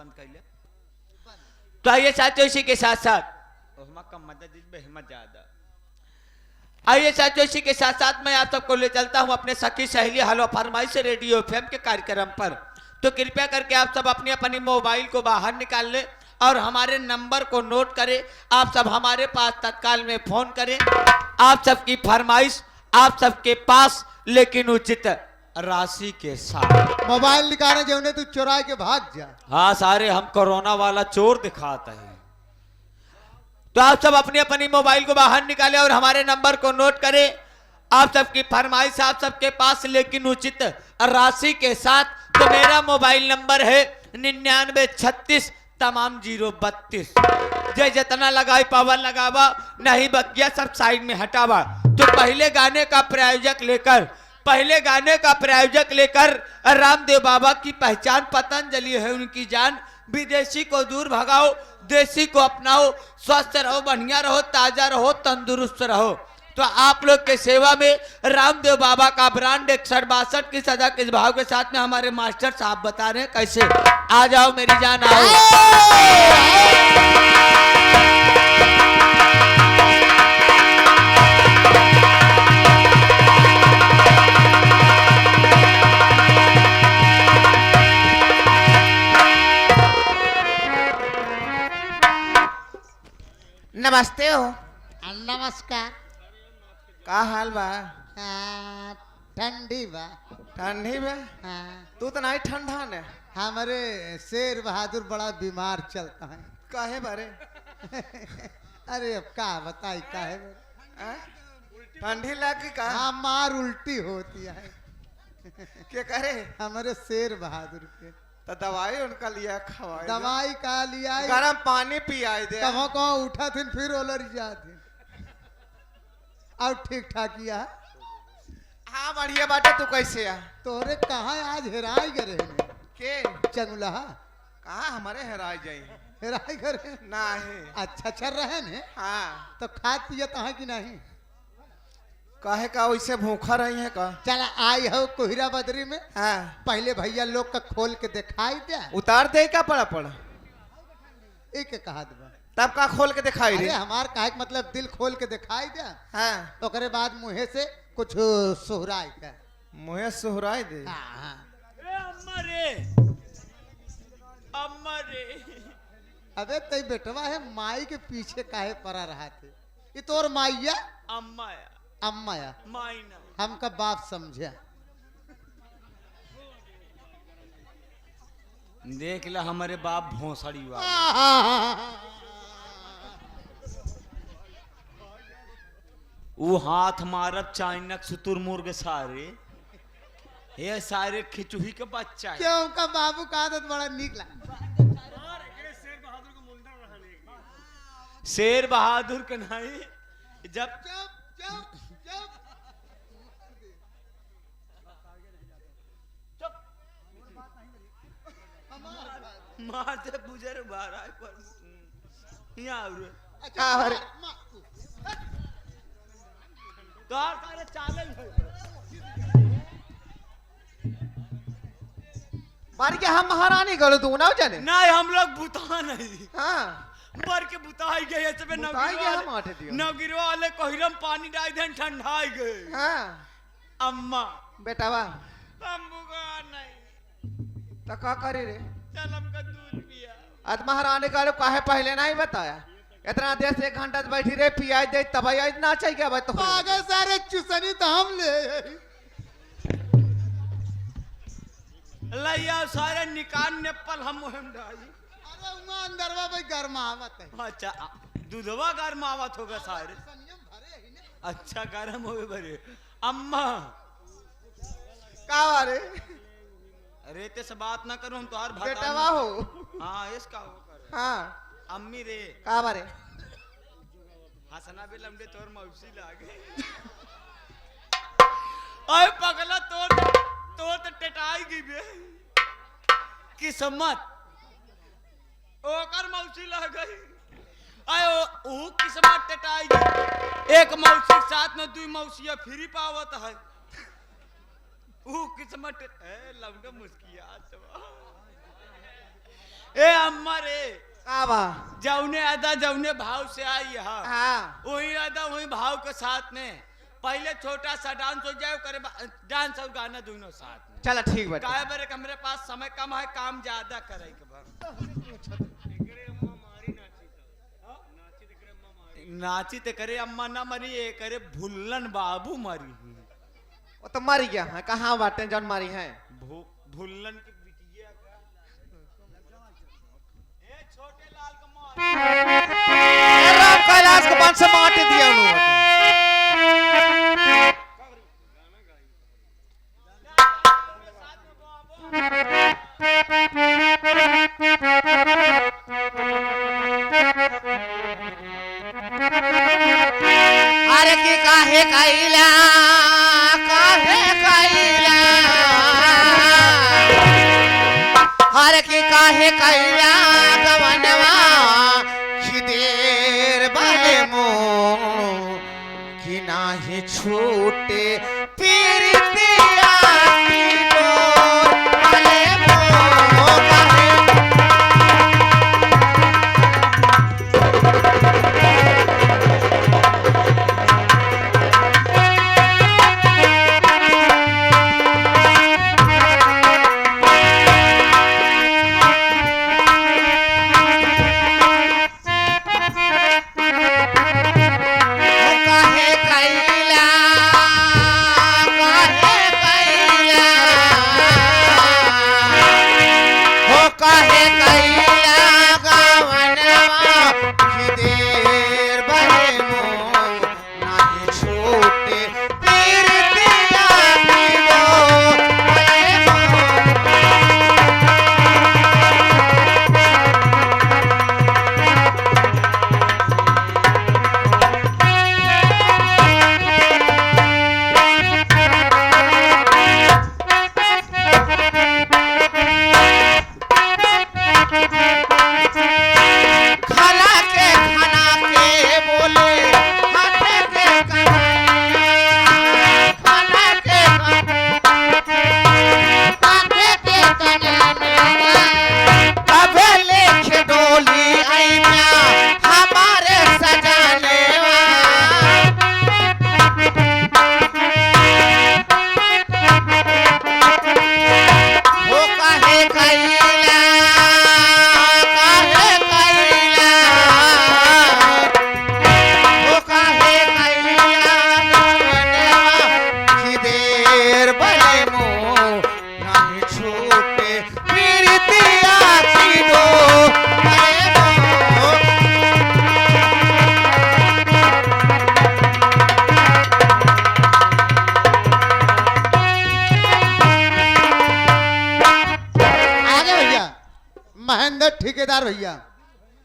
बंद कर लिया। तो आइए साथियों, इसी के साथ साथ कम मदद हिम्मत ज्यादा। आइए साथियों, इसी के साथ साथ मैं आप सबको ले चलता हूं अपने सखी सहेली हलो फरमाइश रेडियो एफएम के कार्यक्रम पर। तो कृपया करके आप सब अपनी अपनी मोबाइल को बाहर निकाल लें और हमारे नंबर को नोट करें। आप सब हमारे पास तत्काल में फोन करें। आप सबकी फरमाइश आप सबके पास, लेकिन उचित राशि के साथ। मोबाइल निकाले जो उन्हें तू चुरा के भाग जा। हाँ, सारे हम कोरोना वाला चोर दिखाते हैं। तो आप सब अपनी अपनी मोबाइल को बाहर निकालें और हमारे नंबर को नोट करें। आप सबकी फरमाइश आप सबके पास, लेकिन उचित राशि के साथ। तो मेरा मोबाइल नंबर है 9936 तमाम 032। जय जितना लगाई पावर लगावा, नहीं बकिया सब साइड में हटावा। तो पहले गाने का प्रायोजक लेकर रामदेव बाबा की पहचान पतंजलि है उनकी जान। विदेशी को दूर भगाओ, देसी को अपनाओ, स्वस्थ रहो, बढ़िया रहो, ताजा रहो, तंदुरुस्त रहो। तो आप लोग के सेवा में रामदेव बाबा का ब्रांड 162 की सजा के भाव के साथ में हमारे मास्टर साहब बता रहे हैं कैसे। आ जाओ मेरी जान आओ। नमस्ते हो। नमस्कार। का हाल बा? ठंडी बा। ठंडी बा? तू तो नहीं ठंडा ने। हमारे शेर बहादुर बड़ा बीमार चलता है। काहे बारे? अरे अब का बताई काहे बारे? ठंडी लगी का? हाँ, मार उल्टी होती है। क्या करे? हमारे शेर बहादुर के तो दवाई उनका लिया खवाई। दवाई का लिया, गरम पानी पियाई दे। कहो कहो उठा थे फिर ओलर जाते और ठीक ठाक किया। हाँ बढ़िया बाटे। तू कैसे आ? तोरे कहाँ आज हेराई गए के चंगुला? कहाँ हमारे हेराई जाई? हेराई गए नहीं। अच्छा चल रहे ने। हाँ तो खाद पियत है कि नहीं? काहे का वैसे भूखा रही है का? चल आई हो कोहिरा बदरी में। हाँ पहले भैया लोग का खोल के दिखाई दे। उतार दे का पड़ा एक कहा दबा तब का खोल के दिखाई अरे रे। हमार काहे मतलब दिल खोल के दिखाई दे। हाँ ओकरे बाद मुँहे से कुछ सोहराई का। मुहे सुहराई दे। हाँ। अम्मा रे अबे तई बेटवा है माई के पीछे काहे पड़ा रहा थे? ये तोर माइया अम्मा या हमका बाप समझा। देख ला हमारे बाप भोसड़ी हुआ। वो हाथ मारब चाइनक सुतुर मुर्ग सारे ये सारे खिचुही के बच्चा है। क्यों उनका बाबू का आदत बड़ा निकला। शेर बहादुर के नहीं जब मारते बुजर बारह पर यहाँ तो सारे चालन मार के हम महारानी गलो तू ना जाने। नहीं हम लोग बुता नहीं। हाँ मर के बुताई गए सब नवगिरवा वाले कोहिरम पानी डाल देन ठंडाई गए। हाँ अम्मा बेटावा अम्बुगा नहीं तो का करे रे? चल हमका दूध पिया। आज महारानी गलो काहे पहले नहीं बताया? इतना देर से 1 घंटा बैठी रहे पियाज दे तब आज ना चाहिए। अब तो आगे सारे चुसनी तो हम ले लैया सारे निकान नेपल हम मुहिम डाली। अरे उमा अंदरवा भाई गरमावत है। अच्छा दूधवा गरमावत होगा सारे। संयम भरे ही ने। अच्छा गरम हो बरे। अम्मा का रे? अरे ते से बात ना करो हम तो और बेटावा हो। हाँ इसका हो कर। हाँ अम्मी रे का बारे? हसना भी लंबे तोर मौसी लागे। ओए पगला तोर तो टेटाई गई बे किस्मत ओकर मौसी लग गई। आयो ओ किस्मत टेटाई गई। एक मौसी के साथ में 2 मौसिया फ्री पावत है। ओ किस्मत ए लंबे मुस्किया ए रे का बा जौने अदा जौने भाव से आई है हाँ वही अदा वही भाव के साथ में पहले छोटा सा डांस हो जाए करे डांस और गाना दोनों साथ में। चला ठीक बाटे काय बरे हमरे पास समय कम है काम ज्यादा करे के बा नाची ते करे अम्मा ना मरी ये करे भुल्लन बाबू मरी वो तो मर गया है कहाँ बाटे जौन मारी है भुल्लन की बिटिया का ए छोटे लाल का मार राम कैलाश को 500 माटी दिया उन्होंने अरे की काहे कैला हर की काहे कैला गवनवा खिदेर बाले मो कि नाही छूटे पीरितिया की डोर बाले मो काहे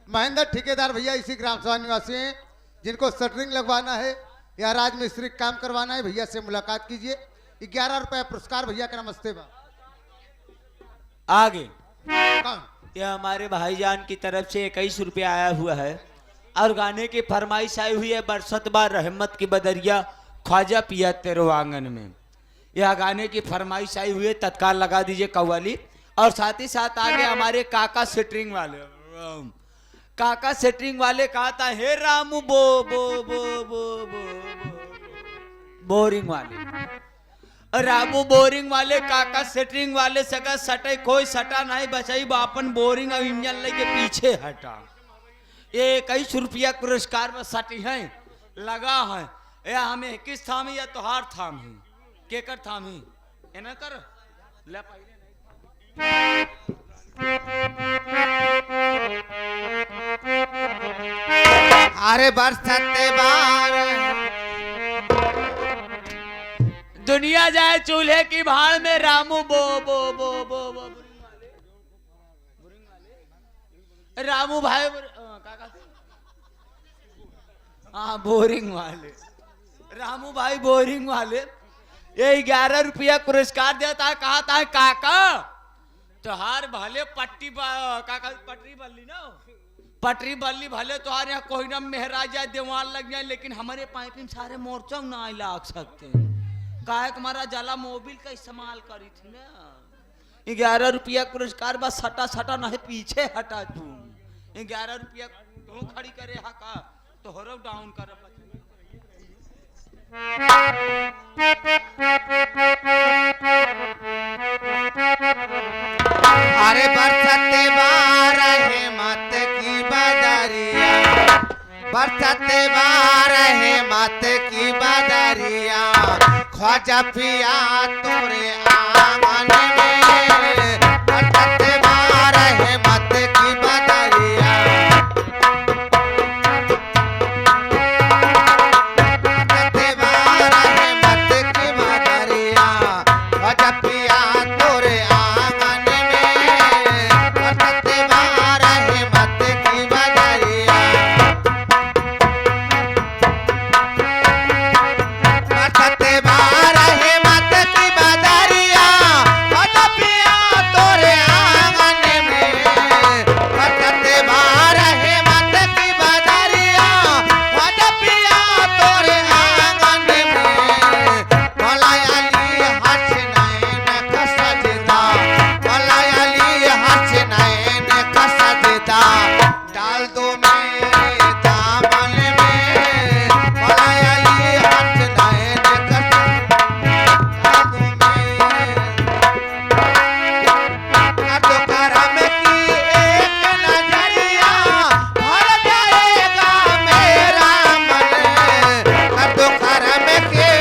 महेंद्र ठेकेदार भैया इसी ग्राम सभा निवासी हैं जिनको शटरिंग लगवाना है या राज मिस्त्री काम करवाना है भैया से मुलाकात कीजिए। 11 रुपया पुरस्कार भैया का। नमस्ते बा आगे कौन? यह हमारे भाईजान की तरफ से 21 रुपया आया हुआ है और गाने की फरमाइश आई हुई है बरसत बार रहमत की बदरिया ख्वाजा पिया तेरो आंगन में। यह गाने की फरमाइश आई हुई है तत्काल लगा दीजिए कव्वाली। और साथ ही साथ आगे हमारे काका सेटरिंग वाले कहा था हे रामू बो बो बो बो बो बोरिंग वाले रामू बोरिंग वाले काका सेटरिंग वाले सगा सटे कोई सटा नहीं बचाई बापन बोरिंग और इंजन लेके पीछे हटा। ये 21 रुपया पुरस्कार में सटी है लगा है या हमें किस थामी या तोहार थाम ही केकर थाम ही एना कर ले पहले अरे बरसते बार दुनिया जाए चूल्हे की भाड़ में रामू बो बो बो बो बो रामू भाई हाँ बोरिंग वाले रामू भाई बोरिंग वाले ये 11 रुपया पुरस्कार देता है। कहा था काका तोहार भले पट्टी काका पटरी बल्ली ना पटरी बल्ली भले तोहार यहाँ कोई ना मेहरा जाए दीवार लग जाए लेकिन हमारे पाइपिंग सारे मोर्चा ना लाग सकते काहे हमारा जला मोबिल का इस्तेमाल करी थी ना। 11 रुपया पुरस्कार बस सटा सटा नहीं पीछे हटा तू। 11 रुपया तू खड़ी करे हा का तो हरो डाउन कर अरे बरसते बार हिम्मत की बदरिया, बरसते बार हिम्मत की बदरिया, ख्वाजा पिया तोरे आंगन में, बरसते बार हिम्मत की बदरिया, बरसते बार हिम्मत की बदरिया, ख्वाजा पिया तोरे आंगन में, बरसते बार हिम्मत की बदरिया, बरसते बार हिम्मत की बदरिया, ख्वाजा पिया तोरे आंगन में, बरसते बार हिम्मत की बदरिया, ख्वाजा पिया तोरे आंगन में, मलयाली हसनैन का सजदा, मलयाली हसनैन का सजदा, डाल दो मेरे दामन में, मलयाली हसनैन का सजदा, डाल दो कर दो करम की एक नजरिया, भर जाएगा मेरा मन, कर दो करम के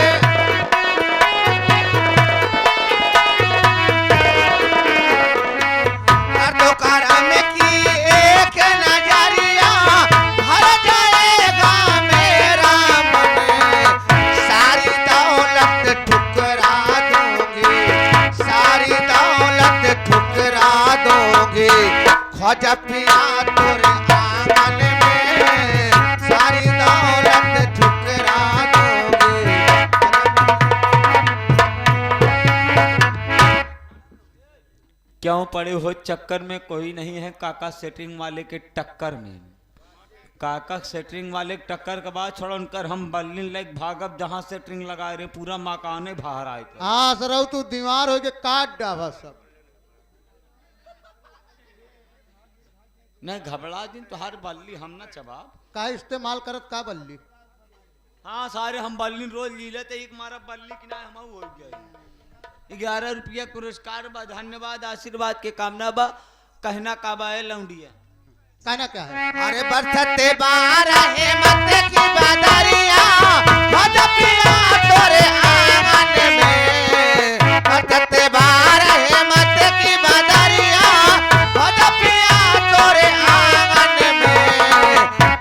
कर दो करम की एक नजरिया, भर जाएगा मेरा मन, सारी दौलत ठुकरा दूंगी, सारी दौलत ठुकरा दूंगी, ख्वाजा पिया तोरे आंगन में, सारी दौलत ठुकरा दूंगी। क्यों पड़े हो चक्कर में, कोई नहीं है काका सेटिंग वाले के टक्कर में। काका सेटिंग वाले के टक्कर के बाद छोड़ उनकर हम बल्ली लाइक भागब जहां सेटिंग लगाए रे पूरा मकाने बाहर आए थे। हाँ सरऊ तू दीवार हो के काट डाबा सब। नहीं घबरा दिन तुहार बल्ली हम ना चबाब का इस्तेमाल करत का बल्ली। हाँ सारे हम बल्ली रोज ली लेते एक मारा बल्ली की ना हम हो गए। 11 रुपया पुरस्कार बा, धन्यवाद आशीर्वाद के कामना बा, कहना का बा है लौंडिया कहना क्या है। अरे बरसते बार हिम्मत की बदरिया, ख्वाजा पिया तोरे आंगन में, बरसते बार हिम्मत की बदरिया, ख्वाजा पिया तोरे आंगन में,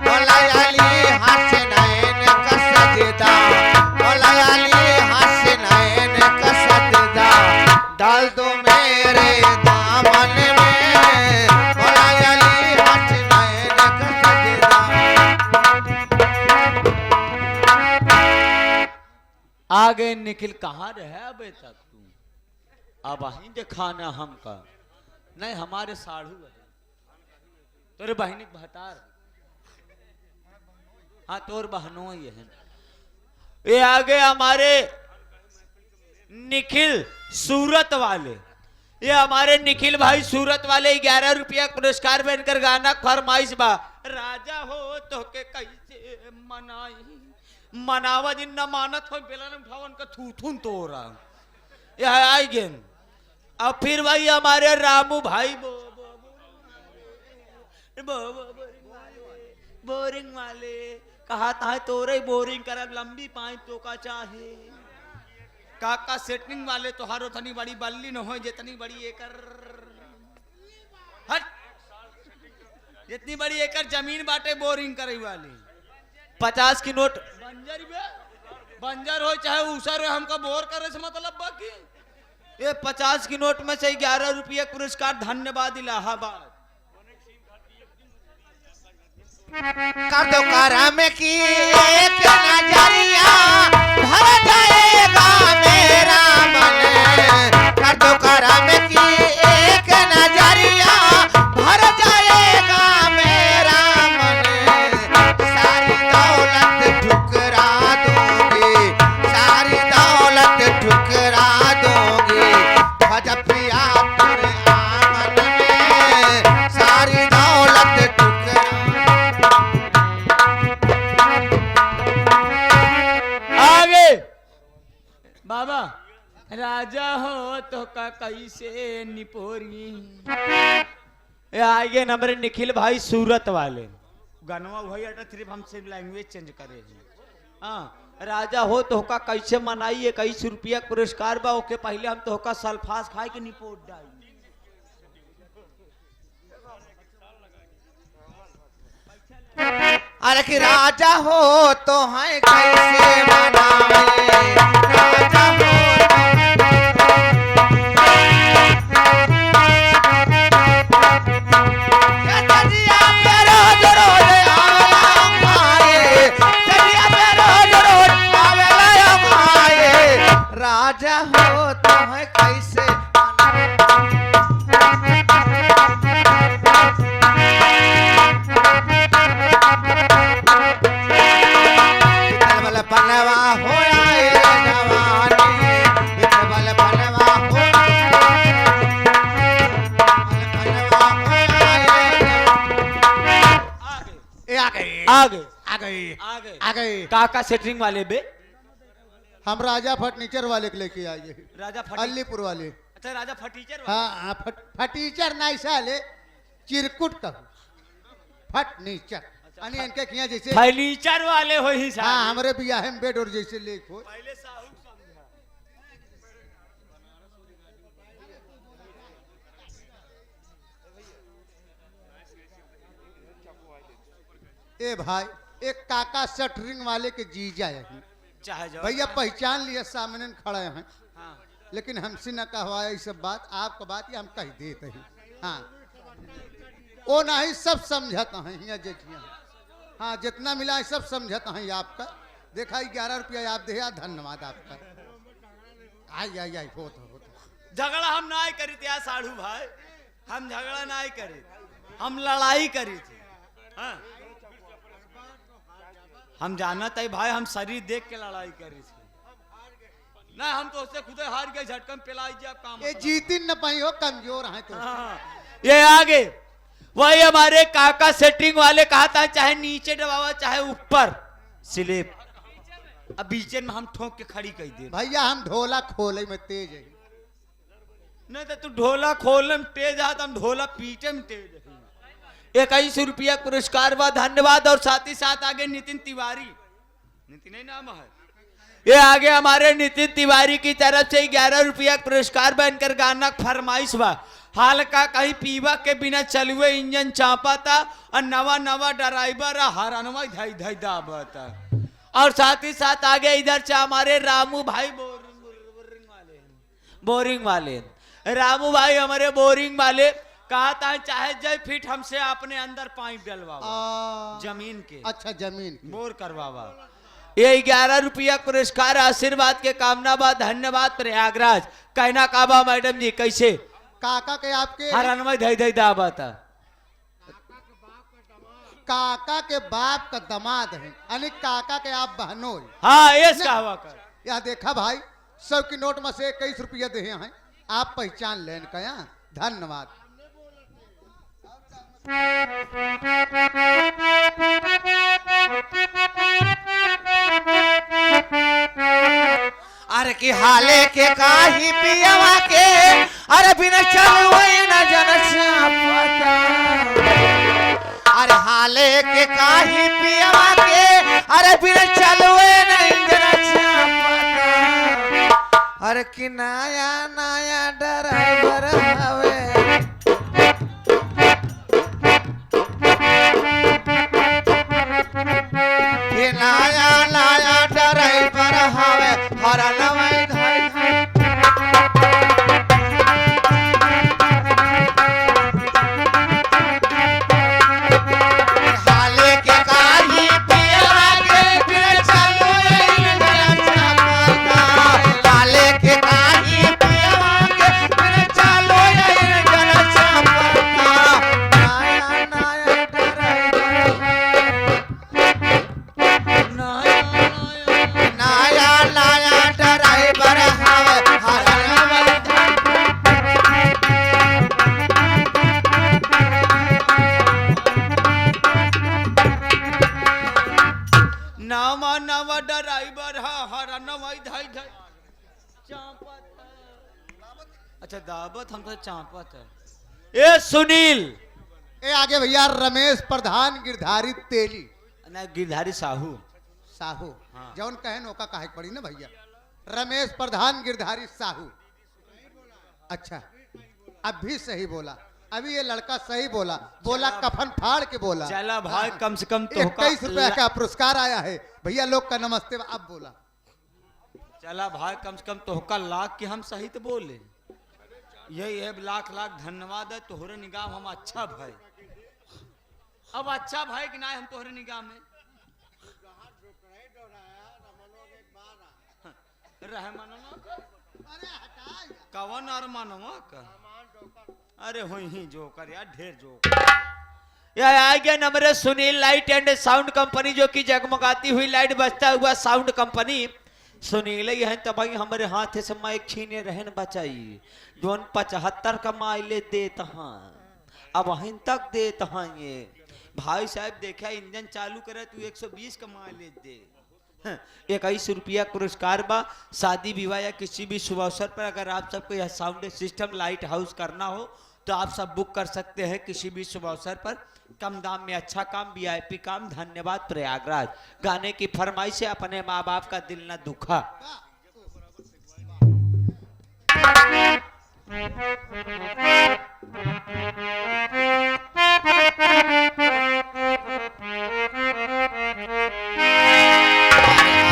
मलयाली हसनैन का सजदा, मलयाली हसनैन का सजदा, डाल दो मेरे दामन में, मलयाली हसनैन का सजदा। आगे निखिल कहाँ रहे अबे तक तू, अब वहीं दिखाना हमका नहीं हमारे साढ़ू है तोरे बहनी भतार। हाँ तोर बहनों ही है। ये आगे हमारे निखिल सूरत वाले, ये हमारे निखिल भाई सूरत वाले 11 रुपया पुरस्कार बनकर गाना फरमाइश बा। राजा हो तो के कैसे मनाई, मनावा दिन न मानत हो बेलन उठावन का थूथुन तोरा यह आई गेन। अब फिर भाई हमारे रामू भाई बोरिंग वाले कहा था तोरे बोरिंग करब लंबी पाइप तो का चाहे। काका सेटिंग वाले तो हारो थनी बड़ी बल्ली न हो जितनी बड़ी एकर हट, जितनी बड़ी एकर जमीन बाटे बोरिंग करे वाली। 50 की नोट बंजर हो चाहे ऊसर हो हमका बोर करे से मतलब बाकी ये 50 की नोट में से 11 रुपये पुरस्कार धन्यवाद इलाहाबाद। कर दो करम की एक नजरिया, भर जाएगा मेरा मन, कर दो करम की एक नजरिया, भर जाएगा मेरा मन, सारी दौलत ठुकरा दूंगी, सारी दौलत ठुकरा दूंगी, ख्वाजा पिया तोरे आंगन में, सारी दौलत ठुकरा का कैसे निपोरी। ये आगे नंबर निखिल भाई सूरत वाले गनवा वही अटा सिर्फ हम सिर्फ लैंग्वेज चेंज करे हैं। हाँ राजा हो तो का कैसे मनाइए 21 रुपया पुरस्कार बा ओके पहले हम तो का सल्फास खाए के निपोट डाई। अरे कि राजा हो तो है कैसे मनाए, राजा हो राजा हो तो है कैसे बितबल बनवा हो आए जवानी, बितबल बनवा हो आगे आगे आगे काका सेटरिंग वाले बे हम राजा फर्नीचर वाले के लेके आए हैं। राजा अलीपुर वाले। अच्छा राजा फटीचर वाले। हाँ फटीचर नहीं साले चिरकुट का फर्नीचर अनि इनके किया जैसे फर्नीचर वाले हो ही साहब। हाँ हमारे भी यहाँ बेड और जैसे लेख हो। पहले साहू समझा। ए भाई एक काका शटरिंग वाले के जीजा है चाहे जाओ भैया पहचान लिए सामने खड़े हैं। हाँ लेकिन हमसे न कहवाया ये सब बात आपका बात ये हम कह देते हैं। हाँ वो नहीं सब समझता है यहाँ जेठिया। हाँ जितना मिला है सब समझता है आपका। देखा 11 रुपया आप दे धन्यवाद आपका। आई आई आई हो झगड़ा हम ना करी थे साढ़ू भाई, हम झगड़ा ना करी, हम लड़ाई करी थी। हाँ हम जाना था भाई, हम शरीर देख के लड़ाई करी थी ना, हम तो उससे खुद हार गए झटकन पिलाई जी काम। ये जीती न पाई हो कमजोर है तो। हाँ, ये आगे वही हमारे काका सेटिंग वाले कहा था चाहे नीचे दबावा चाहे ऊपर स्लिप, अब बीच में हम ठोक के खड़ी कर दे। भैया हम ढोला खोले में तेज है। नहीं तो तू ढोला खोलने में तेज है, हम ढोला पीटे में तेज है। 21 रुपया पुरस्कार बा धन्यवाद। और साथ ही साथ आगे नितिन तिवारी, नितिन ही नाम है ये, आगे हमारे नितिन तिवारी की तरफ से 11 रुपया पुरस्कार बनकर गाना फरमाइश बा। हाल का कहीं पीवा के बिना चलुए इंजन चापा था और नवा नवा ड्राइवर हरनवा धई धई दाबता। और साथ ही साथ आगे इधर से हमारे रामू भाई बोरिंग वाले रामू भाई हमारे बोरिंग वाले कहा था चाहे जय फीट हमसे अपने अंदर पाइप डलवा जमीन के। अच्छा जमीन की। बोर करवावा। ये 11 रुपया पुरस्कार आशीर्वाद के कामना बा धन्यवाद प्रयागराज। कहना काबा मैडम जी कैसे काका के आपके हरनवा धई धई दाबता। काका के बाप का दामाद है यानी काका के आप बहनों। हाँ ये कहवा कर। यह देखा भाई 100 की नोट में से 21 रुपया दे हैं आप पहचान लेन का। यहाँ धन्यवाद। अरे कि हाले के काही पियवा के, अरे बिना चलवे न जन पता। अरे हाले के काही पियवा के, अरे बिना चलवे न जन पता। अरे कि नया नया ड्राइवर हवे, नया नया ड्राइवर हवे हरनवा धई धई। हाले के काही पियवा के बिना चलवे न जन पता। हाले के काही पियवा के बिना चलवे न अच्छा दावत हम तो चापत है। ए सुनील, ए आगे भैया रमेश प्रधान गिरधारी तेली ना गिरधारी साहू। साहू हाँ। जौन कहे नौका काहे पड़ी ना भैया, रमेश प्रधान गिरधारी साहू। अच्छा अब भी सही बोला, अभी ये लड़का सही बोला, बोला कफन फाड़ के बोला। चला भाई हाँ। कम से कम तो 21 रुपया का पुरस्कार आया है भैया, लोग का नमस्ते। अब बोला चला भाई कम से कम तोहका लाख की हम सही तो बोले। यही है लाख लाख धन्यवाद है तोहरे निगाह में हम अच्छा भाई। अब अच्छा भाई कि ना हम तोहरे निगाह में रहे मनवा कवन और मनवा का। अरे हो ही जो कर यार ढेर जो यार। आ गया number Sunil light and sound company, जो कि जगमगाती हुई लाइट बजता हुआ साउंड कंपनी। सुनील है तबाही हमारे हाथ से माइक छीने रहन बचाई, जोन 75 का माइलेज देता हाँ, अब वहीं तक देता हाँ। ये भाई साहब देखा इंजन चालू करे तू 120 का माइलेज दे। 21 रुपया पुरस्कार बा। शादी विवाह या किसी भी शुभ अवसर पर अगर आप सबको यह साउंड सिस्टम लाइट हाउस करना हो तो आप सब बुक कर सकते हैं किसी भी शुभ अवसर पर, कम दाम में अच्छा काम, वीआईपी काम। धन्यवाद प्रयागराज। गाने की फरमाइश से अपने माँ बाप का दिल न दुखा।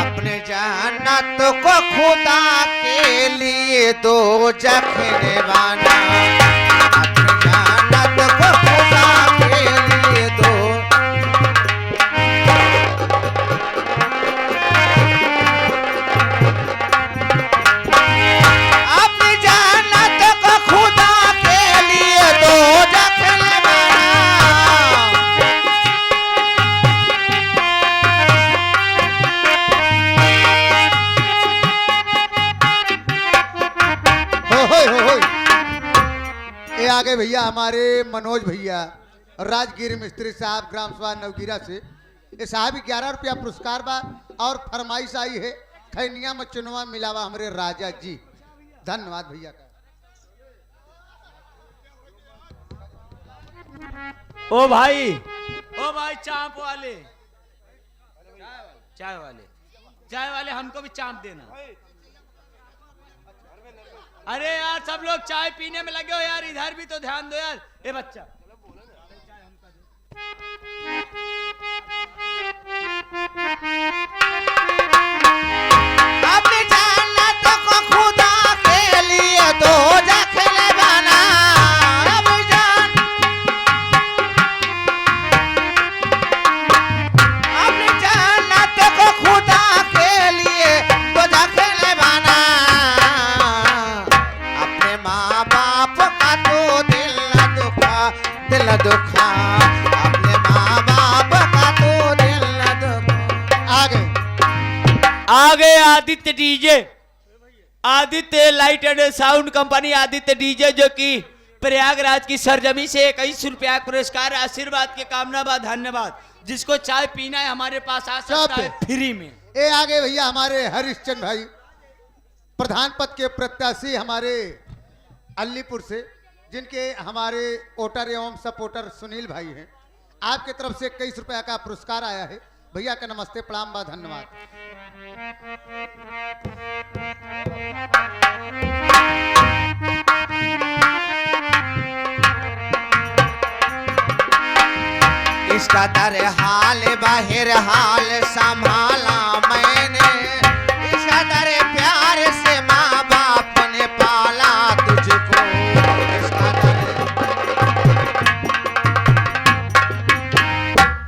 अपने जन्नत को खुदा के लिए दो जखने बाना, अपने जन्नत को खुदा के लिए दो। अपनी जन्नत को खुदा के लिए दो जखने बाना। हो ये आगे भैया हमारे मनोज भैया राजगिर मिस्त्री साहब ग्राम सभा नवगिरा से, ये साहब 11 रुपया पुरस्कार बा। और फरमाइश आई है खैनिया में चुनवा मिलावा हमारे राजा जी। धन्यवाद भैया का। ओ भाई चाप वाले, चाय वाले हमको भी चाप देना। अरे यार सब लोग चाय पीने में लगे हो यार, इधर भी तो ध्यान दो यार। ए बच्चा अपनी जन्नत को खुदा के लिए दो जखने बना। अपनी जन्नत को खुदा के लिए दो जखने बना। अपने माँ बाप का तो दिल न दुखा, दिल न दुखा। अपने माँ बाप का तो दिल न दुखा। आगे आगे Aditya DJ, Aditya light and sound company, Aditya DJ जो कि प्रयागराज की सरजमी से 21 रुपया पुरस्कार आशीर्वाद के कामना बा। धन्यवाद। जिसको चाय पीना है हमारे पास आ सकता है फ्री में। ये आगे भैया हमारे हरिश्चंद्र भाई प्रधान पद के प्रत्याशी हमारे अलीपुर से, जिनके हमारे वोटर एवं सपोर्टर सुनील भाई हैं, आपके तरफ से 21 रुपया का पुरस्कार आया है। भैया का नमस्ते प्रणाम बा, धन्यवाद। इसका दर हाल बाहर हाल संभाला मैंने। इसका दर प्यार से माँ बाप ने पाला तुझको। इसका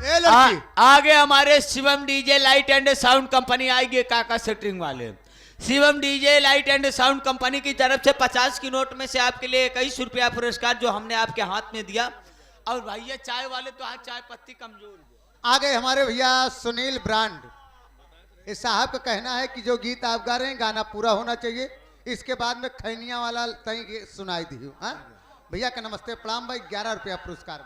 ए लड़की आगे हमारे Shivam DJ light and sound company आएगी, काका सेटरिंग वाले। Shivam DJ light and sound company की तरफ से 50 की नोट में से आपके लिए 21 रुपया पुरस्कार जो हमने आपके हाथ में दिया। और भैया चाय वाले तो आज चाय पत्ती कमजोर है। आगे हमारे भैया सुनील ब्रांड, इस साहब का कहना है कि जो गीत आप गा रहे हैं गाना पूरा होना चाहिए, इसके बाद में खैनिया वाला तई सुनाई दी। हाँ भैया का नमस्ते प्रणाम भाई, 11 रुपया पुरस्कार।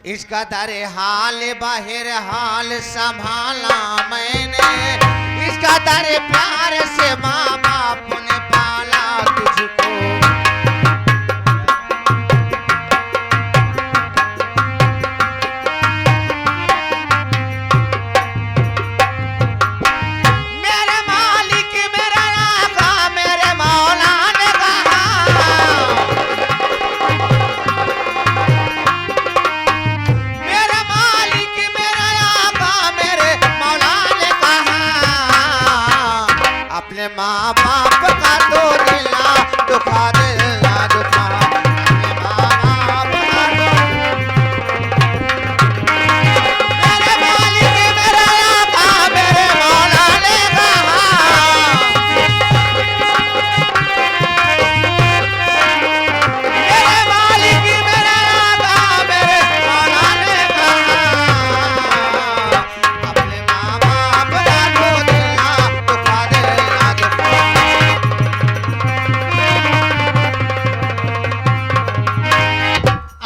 इसका दर हाल बाहर हाल संभाला मैंने। इसका दर प्यार से माँ बाप ने पाला तुझको। माँ बाप का तो दिल ना दुखा, दिल ना दुखा, अपने माँ बाप का मेरे मालिक मेरा आका मेरे मौला ने कहा, मेरे मालिक मेरा आका मेरे मौला ने कहा, अपने माँ बाप का तो दिल ना दुखा, दिल ना दुखा।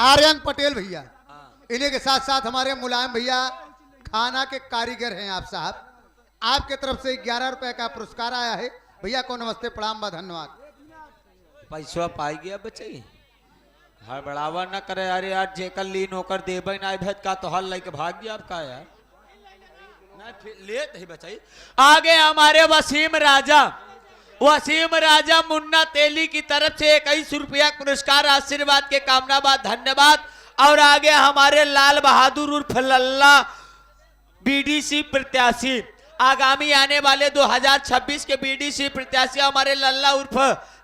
आर्यन पटेल भैया, इन्हीं के साथ साथ हमारे मुलायम भैया खाना के कारीगर हैं आप साहब। आपके तरफ से 11 रुपए का पुरस्कार आया है। भैया को नमस्ते प्रणाम बा धन्यवाद। पैसा पाई गया बच्चे हर बढ़ावा न करे अरे यार जेकर ली नौकर देबे ना भेद का तो हल लेके भाग गया आपका यार ना लेत ही बचाई। आगे हमारे वसीम राजा मुन्ना तेली की तरफ से 21 रुपया पुरस्कार आशीर्वाद के कामनाबाद धन्यवाद। और आगे हमारे लाल बहादुर उर्फ लल्ला बीडीसी प्रत्याशी आगामी आने वाले 2026 के बीडीसी प्रत्याशी हमारे लल्ला उर्फ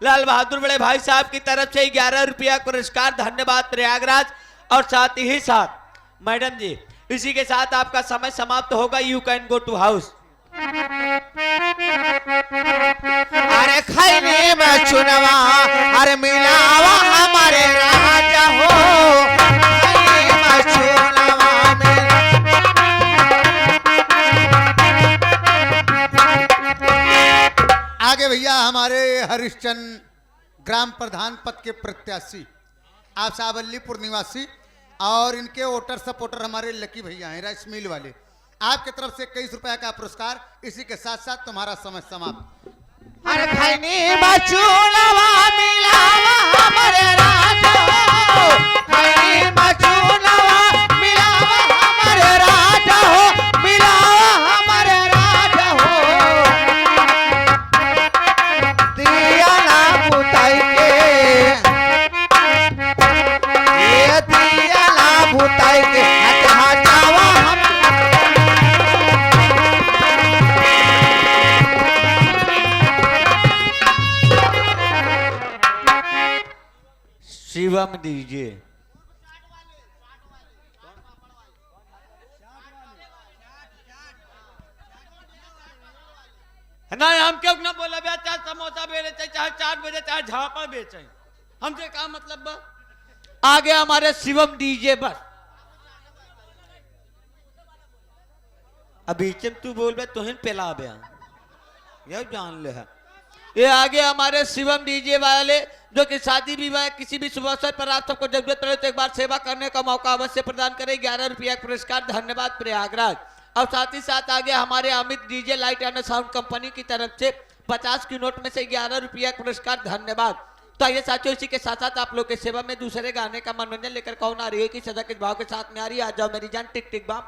लाल बहादुर बड़े भाई साहब की तरफ से 11 रुपया पुरस्कार धन्यवाद प्रयागराज। और साथ ही साथ मैडम जी इसी के साथ आपका समय समाप्त होगा। You can go to house. अरे खैनी में चुनवा अरे मिलावा हमारे राजा हो, खैनी में चुनवा आगे भैया हमारे हरिश्चंद्र ग्राम प्रधान पद के प्रत्याशी आप साहब अलीपुर निवासी और इनके वोटर सपोर्टर हमारे लकी भैया हैं राइस मिल वाले। आपके तरफ से 21 रुपया का पुरस्कार। इसी के साथ साथ तुम्हारा समय समाप्त। अरे खैनी में चुनवा मिलावा हमारे राजा हो, खैनी में चुनवा मिलावा हमारे राजा हो, मिलावा हमारे राजा हो, दिया ना बुताई के ये दिया ना बुताई के हटावा हम शिवम दीजिए। नहीं हम क्यों ना बोला बे चाहे समोसा बेचे चाहे चाट बेचे चाहे झापा बेचे हमसे क्या मतलब बा। आगे हमारे शिवम डीजे बस अभी तू बोल बे तुहिन पिला बे ये जान ले है। ये आगे हमारे शिवम डीजे वाले जो कि शादी विवाह किसी भी शुभ अवसर पर आप सबको जरूरत पड़े तो एक बार सेवा करने का मौका अवश्य प्रदान करें। 11 रुपया पुरस्कार धन्यवाद प्रयागराज। और साथ ही साथ आगे हमारे Amit DJ light and sound company की तरफ से 50 की नोट में से 11 रुपया पुरस्कार धन्यवाद। तो आइए साथियों इसी के साथ साथ आप लोग के सेवा में दूसरे गाने का मनोरंजन लेकर कौन आ रही है कि सदा के भाव के साथ में आ रही है। आ जाओ मेरी जान टिक टिक बाम